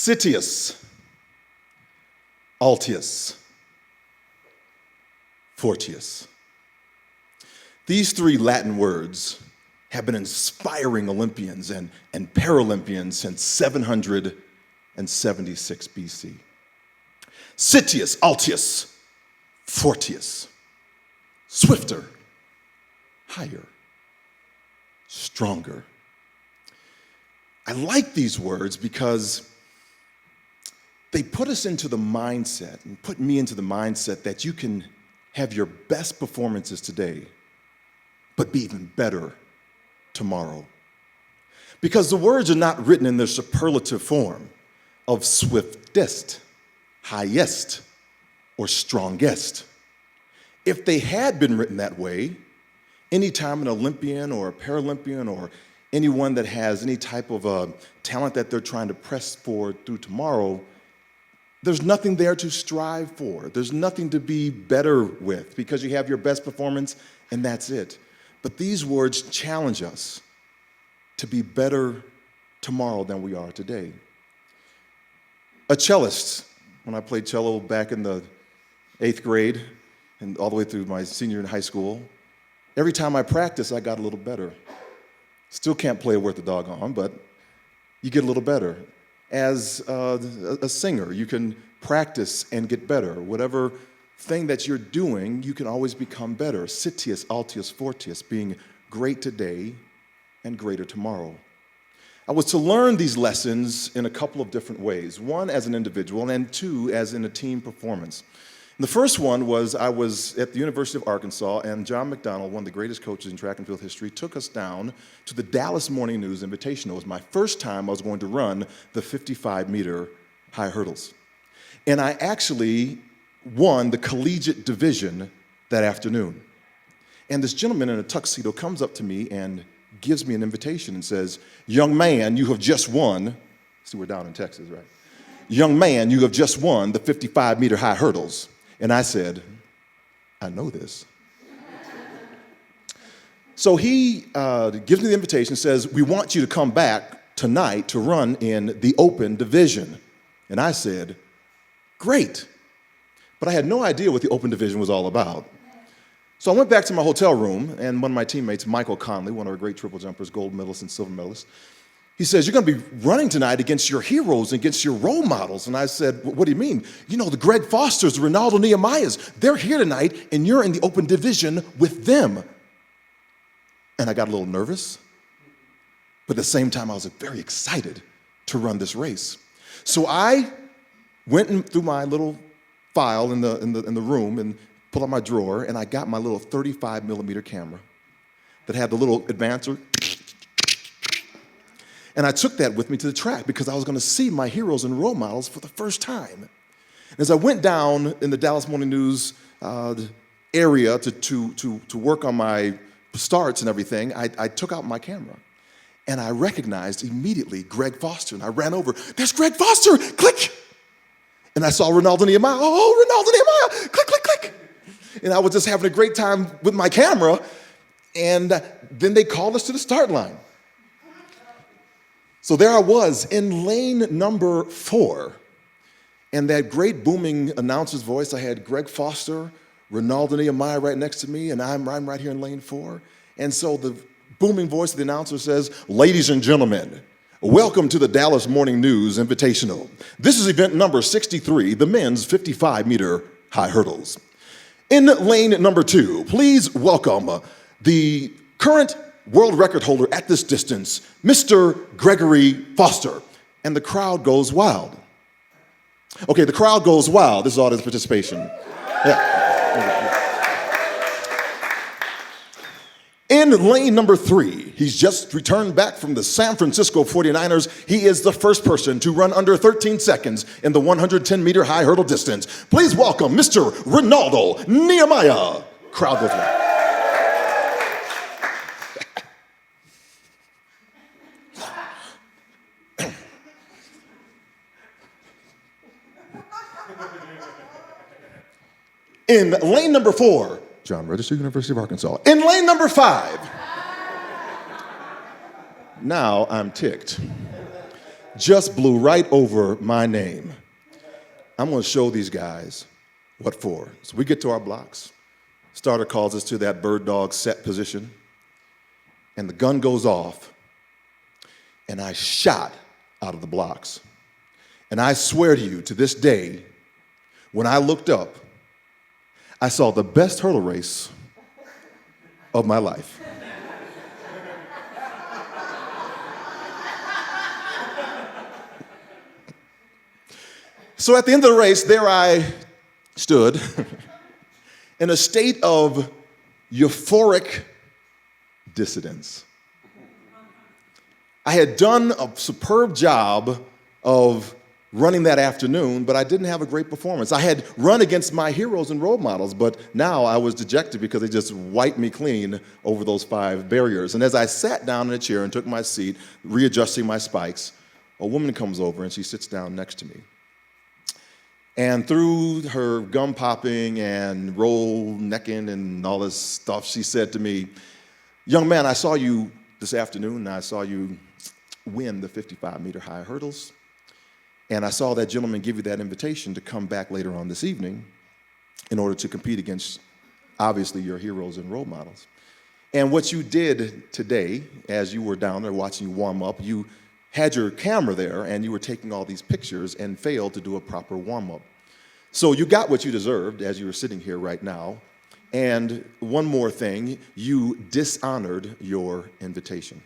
Citius, Altius, Fortius. These three Latin words have been inspiring Olympians and Paralympians since 776 BC. Citius, Altius, Fortius. Swifter, higher, stronger. I like these words because they put us into the mindset and put me into the mindset that you can have your best performances today, but be even better tomorrow. Because the words are not written in their superlative form of swiftest, highest, or strongest. If they had been written that way, anytime an Olympian or a Paralympian or anyone that has any type of talent that they're trying to press forward through tomorrow, there's nothing there to strive for. There's nothing to be better with because you have your best performance and that's it. But these words challenge us to be better tomorrow than we are today. A cellist, when I played cello back in the 8th grade and all the way through my senior in high school, every time I practiced, I got a little better. Still can't play worth a doggone, but you get a little better. As a singer, you can practice and get better. Whatever thing that you're doing, you can always become better. Citius, Altius, Fortius, being great today and greater tomorrow. I was to learn these lessons in a couple of different ways. One, as an individual, and two, as in a team performance. And the first one was I was at the University of Arkansas, and John McDonald, one of the greatest coaches in track and field history, took us down to the Dallas Morning News Invitational. It was my first time I was going to run the 55-meter high hurdles. And I actually won the collegiate division that afternoon. And this gentleman in a tuxedo comes up to me and gives me an invitation and says, "Young man, you have just won," see, we're down in Texas, right? "Young man, you have just won the 55-meter high hurdles." And I said, "I know this." So he gives me the invitation, says, "We want you to come back tonight to run in the open division." And I said, "Great." But I had no idea what the open division was all about. So I went back to my hotel room, and one of my teammates, Michael Conley, one of our great triple jumpers, gold medalist and silver medalist, he says, "You're going to be running tonight against your heroes, against your role models." And I said, "What do you mean?" "You know, the Greg Fosters, the Ronaldo Nehemiahs, they're here tonight, and you're in the open division with them." And I got a little nervous, but at the same time, I was very excited to run this race. So I went through my little file in the room and pulled out my drawer, and I got my little 35 millimeter camera that had the little advancer. And I took that with me to the track because I was going to see my heroes and role models for the first time. As I went down in the Dallas Morning News area to work on my starts and everything, I took out my camera. And I recognized immediately Greg Foster. And I ran over, "There's Greg Foster! Click!" And I saw Ronaldo Nehemiah. "Oh, Ronaldo Nehemiah! Click, click, click!" And I was just having a great time with my camera. And then they called us to the start line. So there I was in lane number 4. And that great booming announcer's voice, I had Greg Foster, Ronaldo Nehemiah right next to me, and I'm right here in lane 4. And so the booming voice of the announcer says, "Ladies and gentlemen, welcome to the Dallas Morning News Invitational. This is event number 63, the men's 55-meter high hurdles. In lane number 2, please welcome the current world record holder at this distance, Mr. Gregory Foster." And the crowd goes wild. Okay, the crowd goes wild. This is audience participation. Yeah. In lane number 3, he's just returned back from the San Francisco 49ers. He is the first person to run under 13 seconds in the 110-meter high hurdle distance. Please welcome Mr. Ronaldo Nehemiah. Crowd goes wild. In lane number 4, John Register, University of Arkansas. In lane number 5, now I'm ticked. just blew right over my name. I'm going to show these guys what for. So we get to our blocks. Starter calls us to that bird dog set position, and the gun goes off, and I shot out of the blocks. And I swear to you, to this day, when I looked up, I saw the best hurdle race of my life. So at the end of the race, there I stood in a state of euphoric dissidence. I had done a superb job of running that afternoon, but I didn't have a great performance. I had run against my heroes and role models, but now I was dejected because they just wiped me clean over those 5 barriers. And as I sat down in a chair and took my seat, readjusting my spikes, a woman comes over and she sits down next to me. And through her gum popping and roll necking and all this stuff, she said to me, "Young man, I saw you this afternoon, and I saw you win the 55-meter high hurdles. And I saw that gentleman give you that invitation to come back later on this evening in order to compete against, obviously, your heroes and role models. And what you did today, as you were down there watching you warm up, you had your camera there and you were taking all these pictures and failed to do a proper warm-up. So you got what you deserved as you were sitting here right now. And one more thing, you dishonored your invitation."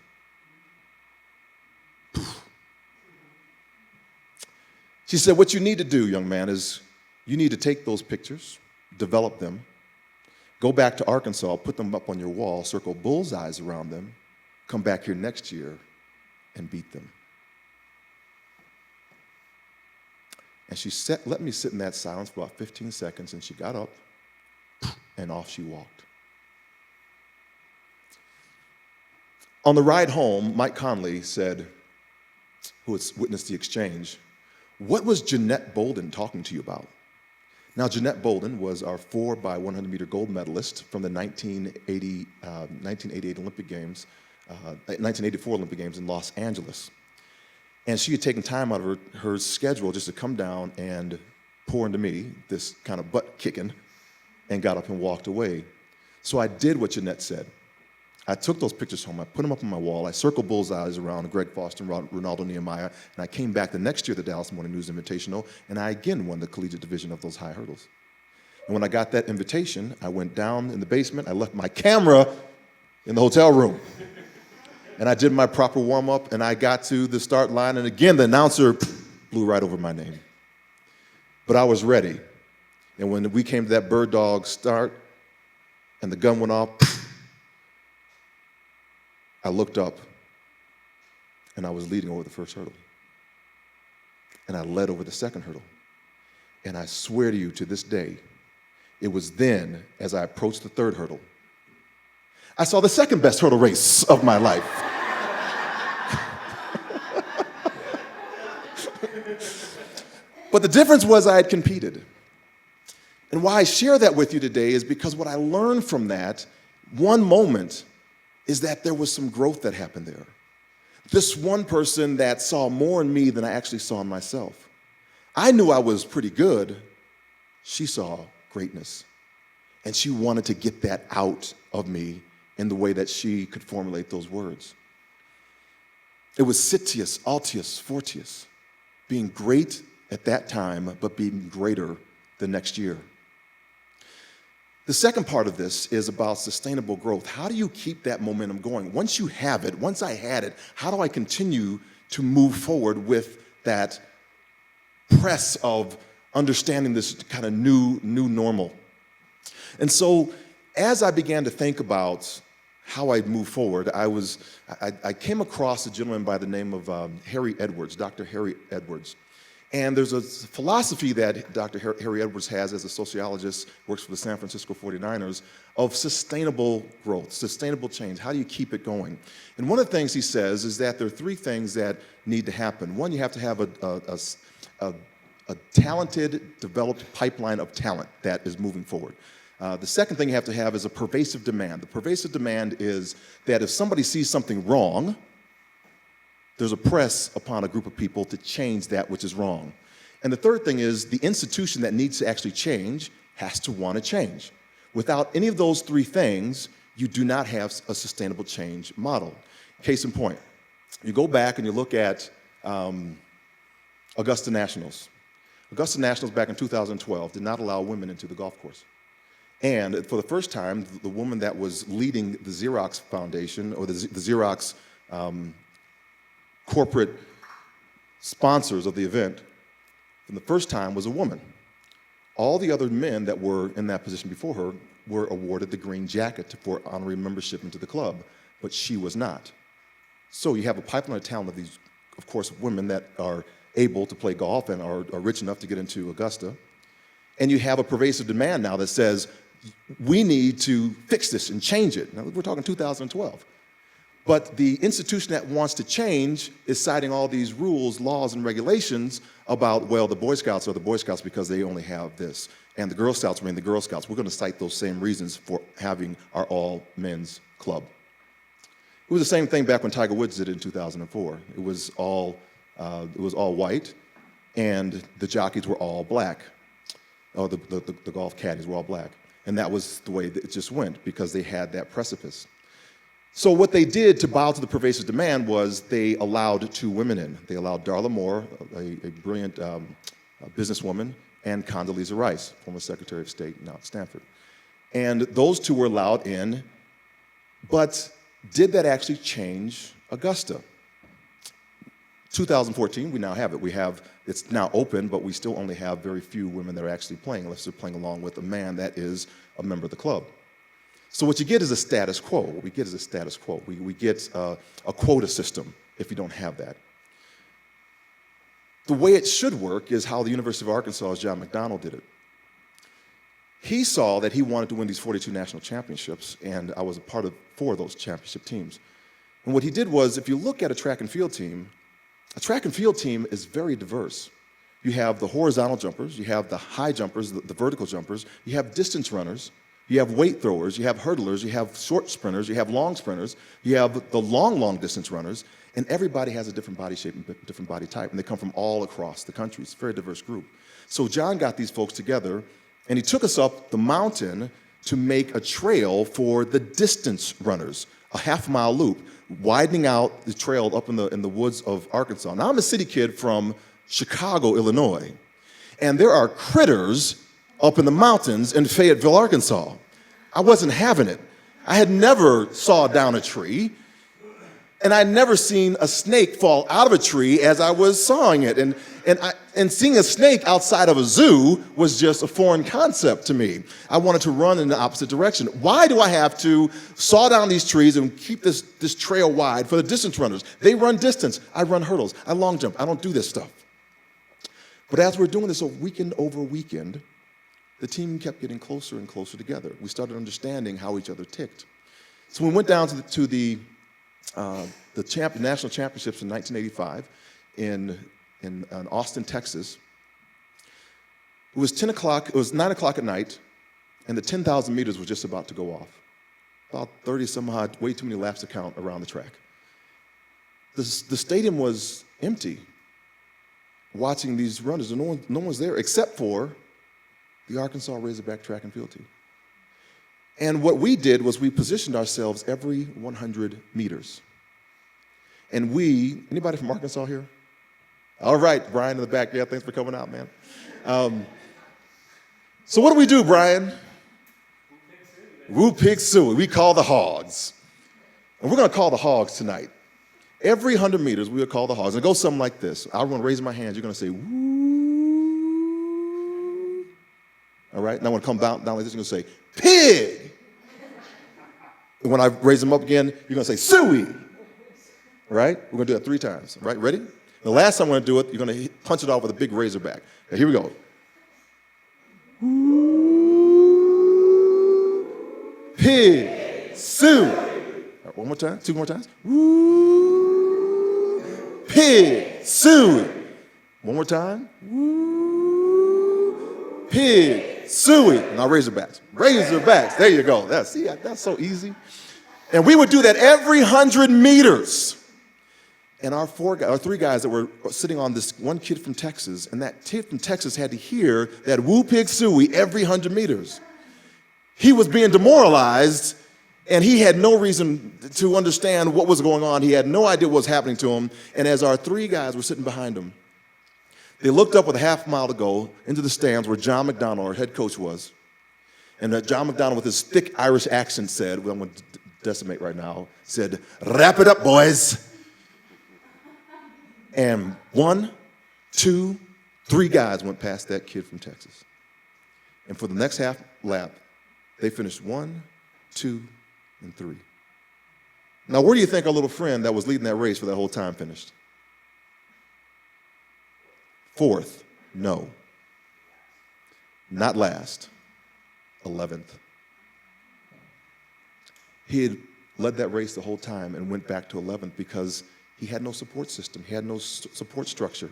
She said, "What you need to do, young man, is you need to take those pictures, develop them, go back to Arkansas, put them up on your wall, circle bullseyes around them, come back here next year and beat them." And she let me sit in that silence for about 15 seconds, and she got up, and off she walked. On the ride home, Mike Conley said, who had witnessed the exchange, "What was Jeanette Bolden talking to you about?" Now, Jeanette Bolden was our 4x100-meter gold medalist from the 1988 Olympic Games, 1984 Olympic Games in Los Angeles. And she had taken time out of her schedule just to come down and pour into me this kind of butt kicking, and got up and walked away. So I did what Jeanette said. I took those pictures home, I put them up on my wall, I circled bullseyes around Greg Foster and Ronaldo Nehemiah, and I came back the next year at the Dallas Morning News Invitational, and I again won the collegiate division of those high hurdles. And when I got that invitation, I went down in the basement, I left my camera in the hotel room. And I did my proper warm-up, and I got to the start line, and again, the announcer blew right over my name. But I was ready. And when we came to that bird dog start, and the gun went off, I looked up, and I was leading over the first hurdle. And I led over the second hurdle. And I swear to you, to this day, it was then, as I approached the third hurdle, I saw the second best hurdle race of my life. But the difference was I had competed. And why I share that with you today is because what I learned from that one moment is that there was some growth that happened there. This one person that saw more in me than I actually saw in myself. I knew I was pretty good. She saw greatness. And she wanted to get that out of me in the way that she could formulate those words. It was Citius, Altius, Fortius, being great at that time, but being greater the next year. The second part of this is about sustainable growth. How do you keep that momentum going? Once you have it, once I had it, how do I continue to move forward with that press of understanding this kind of new normal? And so as I began to think about how I'd move forward, I came across a gentleman by the name of Harry Edwards, Dr. Harry Edwards. And there's a philosophy that Dr. Harry Edwards has as a sociologist, works for the San Francisco 49ers, of sustainable growth, sustainable change. How do you keep it going? And one of the things he says is that there are 3 things that need to happen. One, you have to have a talented, developed pipeline of talent that is moving forward. The second thing you have to have is a pervasive demand. The pervasive demand is that if somebody sees something wrong, There's a press upon a group of people to change that which is wrong. And the third thing is the institution that needs to actually change has to want to change. Without any of those three things, you do not have a sustainable change model. Case in point, you go back and you look at Augusta Nationals. Augusta Nationals back in 2012 did not allow women into the golf course. And for the first time, the woman that was leading the Xerox Foundation, or the Xerox corporate sponsors of the event, for the first time was a woman. All the other men that were in that position before her were awarded the green jacket for honorary membership into the club, but she was not. So you have a pipeline of talent of these, of course, women that are able to play golf and are rich enough to get into Augusta. And you have a pervasive demand now that says, we need to fix this and change it. Now, we're talking 2012. But the institution that wants to change is citing all these rules, laws, and regulations about, well, the Boy Scouts are the Boy Scouts because they only have this, and the Girl Scouts remain the Girl Scouts. We're going to cite those same reasons for having our all-men's club. It was the same thing back when Tiger Woods did it in 2004. It was all white, and the jockeys were all black. Oh, the golf caddies were all black. And that was the way that it just went, because they had that precipice. So what they did to bow to the pervasive demand was they allowed two women in. They allowed Darla Moore, a brilliant businesswoman, and Condoleezza Rice, former Secretary of State now at Stanford. And those two were allowed in, but did that actually change Augusta? 2014, we now have it. It's now open, but we still only have very few women that are actually playing, unless they're playing along with a man that is a member of the club. So what you get is a status quo. What we get is a status quo. We get a quota system if you don't have that. The way it should work is how the University of Arkansas's John McDonnell did it. He saw that he wanted to win these 42 national championships, and I was a part of 4 of those championship teams. And what he did was, if you look at a track and field team is very diverse. You have the horizontal jumpers, you have the high jumpers, the vertical jumpers, you have distance runners, you have weight throwers, you have hurdlers, you have short sprinters, you have long sprinters, you have the long distance runners, and everybody has a different body shape and different body type, and they come from all across the country. It's a very diverse group. So John got these folks together, and he took us up the mountain to make a trail for the distance runners, a half-mile loop, widening out the trail up in the woods of Arkansas. Now, I'm a city kid from Chicago, Illinois, and there are critters up in the mountains in Fayetteville, Arkansas. I wasn't having it. I had never sawed down a tree, and I'd never seen a snake fall out of a tree as I was sawing it. And seeing a snake outside of a zoo was just a foreign concept to me. I wanted to run in the opposite direction. Why do I have to saw down these trees and keep this trail wide for the distance runners? They run distance. I run hurdles. I long jump. I don't do this stuff. But as we're doing this weekend over weekend, the team kept getting closer and closer together. We started understanding how each other ticked. So when we went down to the national championships in 1985 in Austin, Texas. It was 10 o'clock, it was 9 o'clock at night, and the 10,000 meters was just about to go off. About 30 some odd, way too many laps to count around the track. The stadium was empty, watching these runners, and no one's there except for the Arkansas Razorback track and field team. And what we did was we positioned ourselves every 100 meters. And anybody from Arkansas here? All right, Brian in the back. Yeah, thanks for coming out, man. So what do we do, Brian? Woo Pig Suey. We call the Hogs. And we're going to call the Hogs tonight. Every 100 meters, we will call the Hogs. And it goes something like this. I'm going to raise my hands. You're going to say, woo. All right? And I'm going to come down like this. You're going to say, pig. And when I raise them up again, you're going to say, suey. All right? We're going to do that 3 times. All right? Ready? The last time I'm going to do it, you're going to punch it off with a big razorback. Okay, here we go. Pig, Sue. Right, one more time, 2 more times. Pig, Sue. One more time. Pig, Suey. Now razorbacks. Razorbacks. There you go. That's so easy. And we would do that every 100 meters. And our three guys that were sitting on this one kid from Texas, and that kid from Texas had to hear that woo pig suey every 100 meters. He was being demoralized, and he had no reason to understand what was going on. He had no idea what was happening to him. And as our three guys were sitting behind him, they looked up with a half mile to go into the stands where John McDonald, our head coach, was. And John McDonald, with his thick Irish accent, said, well, I'm going to decimate right now, said, "Wrap it up, boys." And 1, 2, 3 guys went past that kid from Texas. And for the next half lap, they finished 1, 2, and 3. Now, where do you think our little friend that was leading that race for that whole time finished? 4th? No. Not last. 11th. He had led that race the whole time and went back to 11th because he had no support system. He had no support structure.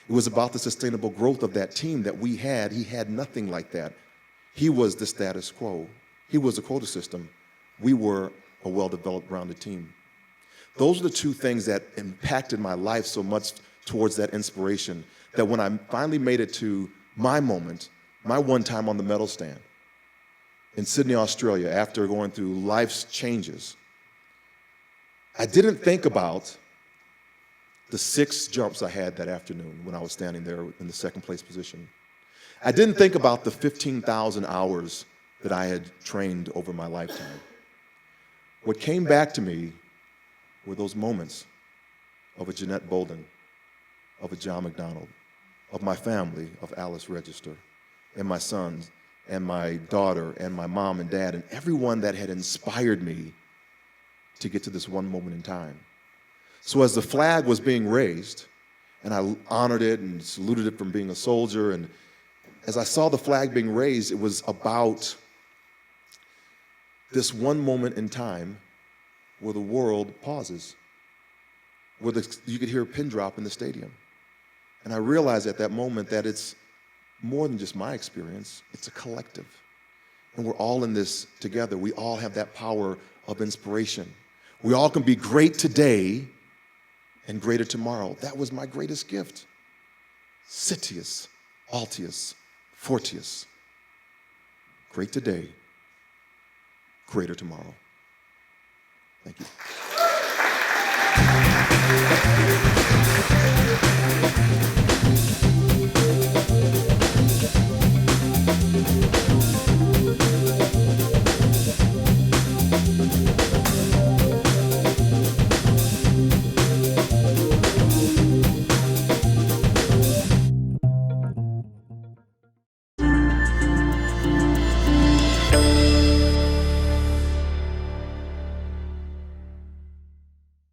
It was about the sustainable growth of that team that we had. He had nothing like that. He was the status quo. He was the quota system. We were a well-developed, rounded team. Those are the two things that impacted my life so much towards that inspiration, that when I finally made it to my moment, my one time on the medal stand in Sydney, Australia, after going through life's changes, I didn't think about the 6 jumps I had that afternoon when I was standing there in the second place position. I didn't think about the 15,000 hours that I had trained over my lifetime. What came back to me were those moments of a Jeanette Bolden, of a John McDonald, of my family, of Alice Register, and my sons, and my daughter, and my mom and dad, and everyone that had inspired me to get to this one moment in time. So as the flag was being raised, and I honored it and saluted it from being a soldier, and as I saw the flag being raised, it was about this one moment in time where the world pauses, where you could hear a pin drop in the stadium. And I realized at that moment that it's more than just my experience, it's a collective. And we're all in this together. We all have that power of inspiration. We all can be great today and greater tomorrow. That was my greatest gift. Citius, Altius, Fortius. Great today, greater tomorrow. Thank you.